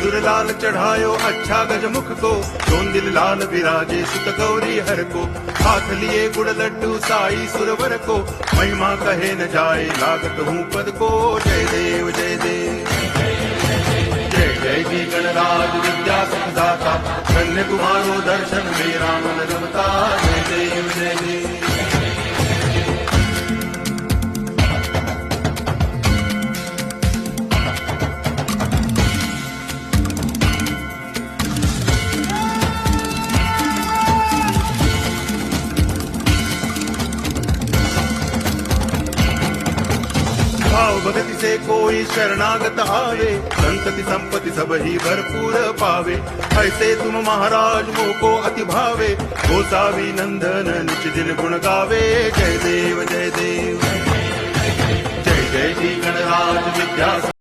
सिंदूर लाल चढ़ायो अच्छा गजमुख को, दोन दिल लाल विराजे सुत गौरी हर को, हाथ लिए गुड़ लड्डू साई सुरवर को, महिमा कहे न जाए लागत हूँ पद को। जय देव जय देव जय जय जी गणराज विद्या सुखदाता, धन्य तुम्हारो दर्शन मेरा मन रमता। जय देव जय देव भाव भगति से कोई शरणागत आवे, संतति संपत्ति सब ही भरपूर पावे। ऐसे तुम महाराज मोको अति भावे, गोसावी नंदन निच दिन गुण गावे। जय देव जय देव जय जय जी गणराज विद्या